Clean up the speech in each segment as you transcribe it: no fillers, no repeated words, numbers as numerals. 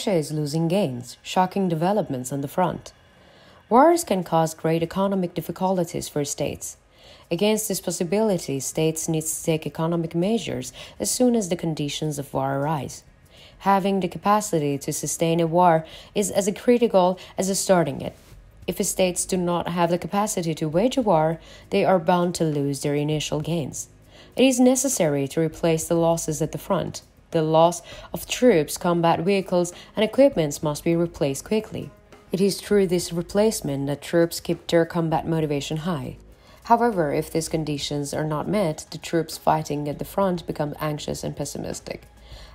Russia is losing gains, shocking developments on the front. Wars can cause great economic difficulties for states. Against this possibility, states need to take economic measures as soon as the conditions of war arise. Having the capacity to sustain a war is as critical as starting it. If states do not have the capacity to wage a war, they are bound to lose their initial gains. It is necessary to replace the losses at the front. The loss of troops, combat vehicles, and equipment must be replaced quickly. It is through this replacement that troops keep their combat motivation high. However, if these conditions are not met, the troops fighting at the front become anxious and pessimistic.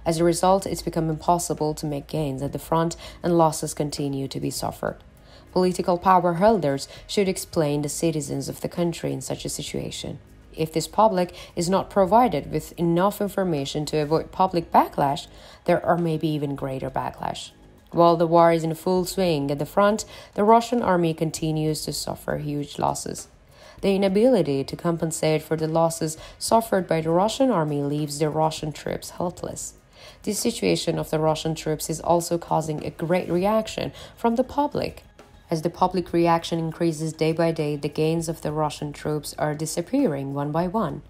As a result, it's become impossible to make gains at the front and losses continue to be suffered. Political power holders should explain the citizens of the country in such a situation. If this public is not provided with enough information to avoid public backlash, there are maybe even greater backlash. While the war is in full swing at the front, the Russian army continues to suffer huge losses. The inability to compensate for the losses suffered by the Russian army leaves the Russian troops helpless. This situation of the Russian troops is also causing a great reaction from the public. As the public reaction increases day by day, the gains of the Russian troops are disappearing one by one.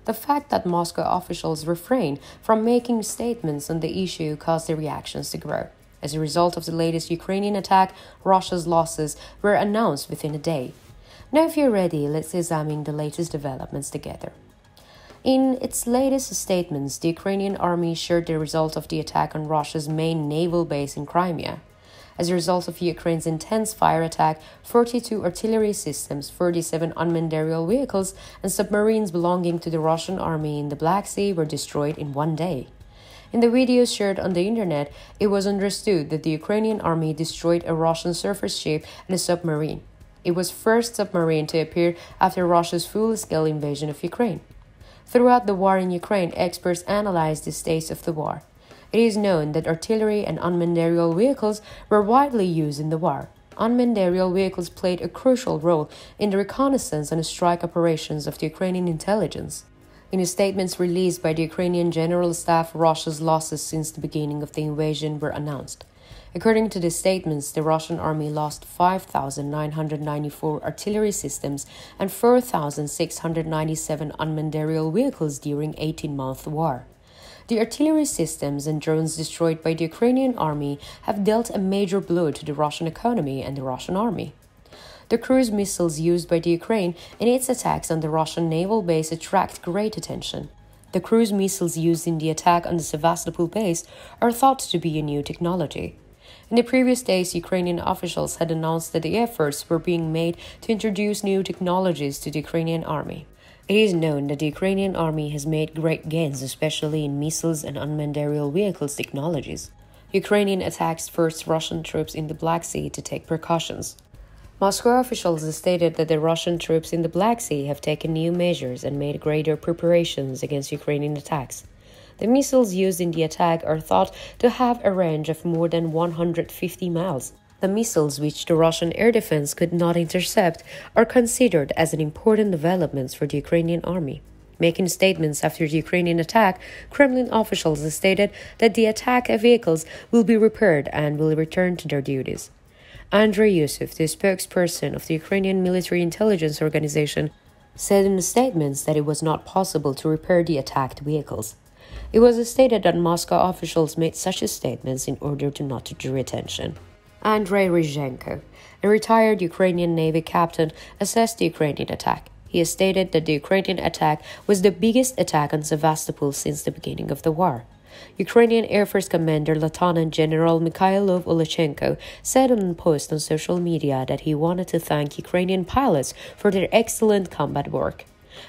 The fact that Moscow officials refrain from making statements on the issue caused the reactions to grow. As a result of the latest Ukrainian attack, Russia's losses were announced within a day. Now, if you're ready, let's examine the latest developments together. In its latest statements, the Ukrainian army shared the result of the attack on Russia's main naval base in Crimea. As a result of Ukraine's intense fire attack, 42 artillery systems, 47 unmanned aerial vehicles, and submarines belonging to the Russian army in the Black Sea were destroyed in one day. In the videos shared on the internet, it was understood that the Ukrainian army destroyed a Russian surface ship and a submarine. It was the first submarine to appear after Russia's full-scale invasion of Ukraine. Throughout the war in Ukraine, experts analyzed the state of the war. It is known that artillery and unmanned aerial vehicles were widely used in the war. Unmanned aerial vehicles played a crucial role in the reconnaissance and strike operations of the Ukrainian intelligence. In statements released by the Ukrainian General Staff, Russia's losses since the beginning of the invasion were announced. According to the statements, the Russian army lost 5,994 artillery systems and 4,697 unmanned aerial vehicles during an 18-month war. The artillery systems and drones destroyed by the Ukrainian army have dealt a major blow to the Russian economy and the Russian army. The cruise missiles used by the Ukraine in its attacks on the Russian naval base attract great attention. The cruise missiles used in the attack on the Sevastopol base are thought to be a new technology. In the previous days, Ukrainian officials had announced that the efforts were being made to introduce new technologies to the Ukrainian army. It is known that the Ukrainian army has made great gains, especially in missiles and unmanned aerial vehicles technologies. Ukrainian attacks forced Russian troops in the Black Sea to take precautions. Moscow officials stated that the Russian troops in the Black Sea have taken new measures and made greater preparations against Ukrainian attacks. The missiles used in the attack are thought to have a range of more than 150 miles. The missiles which the Russian air defense could not intercept are considered as an important development for the Ukrainian army. Making statements after the Ukrainian attack, Kremlin officials stated that the attack vehicles will be repaired and will return to their duties. Andrei Yusuf, the spokesperson of the Ukrainian military intelligence organization, said in the statements that it was not possible to repair the attacked vehicles. It was stated that Moscow officials made such statements in order to not to draw attention. Andrei Ryzhenko, a retired Ukrainian Navy captain, assessed the Ukrainian attack. He stated that the Ukrainian attack was the biggest attack on Sevastopol since the beginning of the war. Ukrainian Air Force Commander Lieutenant General Mikhailo Olachenko said in a post on social media that he wanted to thank Ukrainian pilots for their excellent combat work.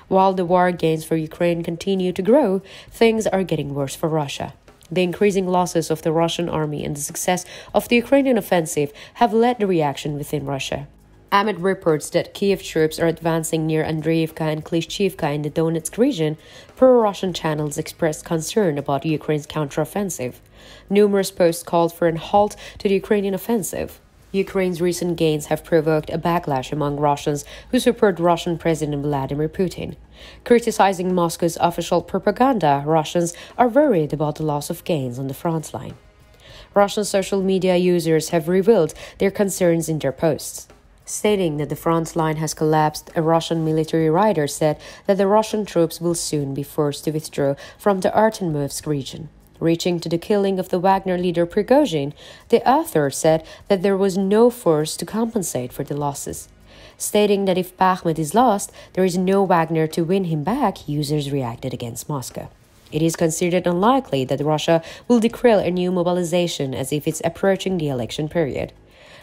While the war gains for Ukraine continue to grow, things are getting worse for Russia. The increasing losses of the Russian army and the success of the Ukrainian offensive have led the reaction within Russia. Amid reports that Kiev troops are advancing near Andreevka and Klishchivka in the Donetsk region, pro-Russian channels expressed concern about Ukraine's counteroffensive. Numerous posts called for a halt to the Ukrainian offensive. Ukraine's recent gains have provoked a backlash among Russians who support Russian President Vladimir Putin. Criticizing Moscow's official propaganda, Russians are worried about the loss of gains on the front line. Russian social media users have revealed their concerns in their posts. Stating that the front line has collapsed, a Russian military writer said that the Russian troops will soon be forced to withdraw from the Artemovsk region. Reaching to the killing of the Wagner leader Prigozhin, the author said that there was no force to compensate for the losses. Stating that if Bakhmut is lost, there is no Wagner to win him back, users reacted against Moscow. It is considered unlikely that Russia will declare a new mobilization as if it's approaching the election period.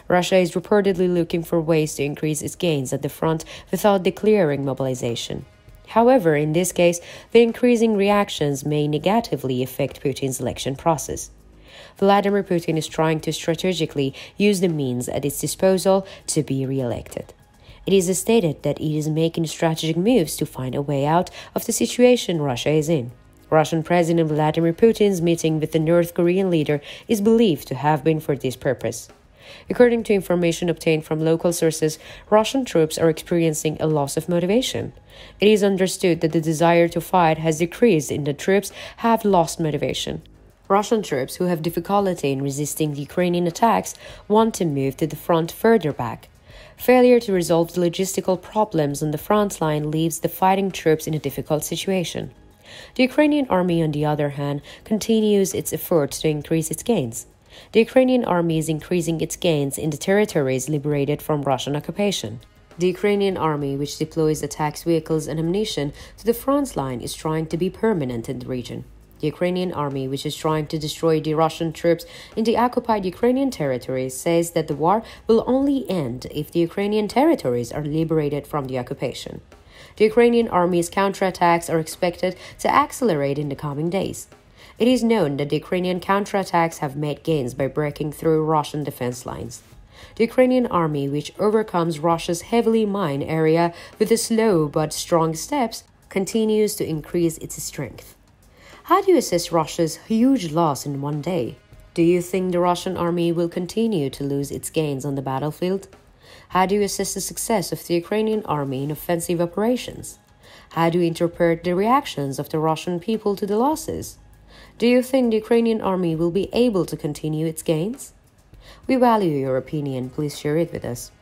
Russia is reportedly looking for ways to increase its gains at the front without declaring mobilization. However, in this case, the increasing reactions may negatively affect Putin's election process. Vladimir Putin is trying to strategically use the means at its disposal to be re-elected. It is stated that it is making strategic moves to find a way out of the situation Russia is in. Russian President Vladimir Putin's meeting with the North Korean leader is believed to have been for this purpose. According to information obtained from local sources, Russian troops are experiencing a loss of motivation. It is understood that the desire to fight has decreased and the troops have lost motivation. Russian troops who have difficulty in resisting the Ukrainian attacks want to move to the front further back. Failure to resolve the logistical problems on the front line leaves the fighting troops in a difficult situation. The Ukrainian army, on the other hand, continues its efforts to increase its gains. The Ukrainian army is increasing its gains in the territories liberated from Russian occupation. The Ukrainian army, which deploys attacks vehicles and ammunition to the front line, is trying to be permanent in the region. The Ukrainian army, which is trying to destroy the Russian troops in the occupied Ukrainian territories, says that the war will only end if the Ukrainian territories are liberated from the occupation. The Ukrainian army's counterattacks are expected to accelerate in the coming days. It is known that the Ukrainian counterattacks have made gains by breaking through Russian defense lines. The Ukrainian army, which overcomes Russia's heavily mined area with the slow but strong steps, continues to increase its strength. How do you assess Russia's huge loss in one day? Do you think the Russian army will continue to lose its gains on the battlefield? How do you assess the success of the Ukrainian army in offensive operations? How do you interpret the reactions of the Russian people to the losses? Do you think the Ukrainian army will be able to continue its gains? We value your opinion. Please share it with us.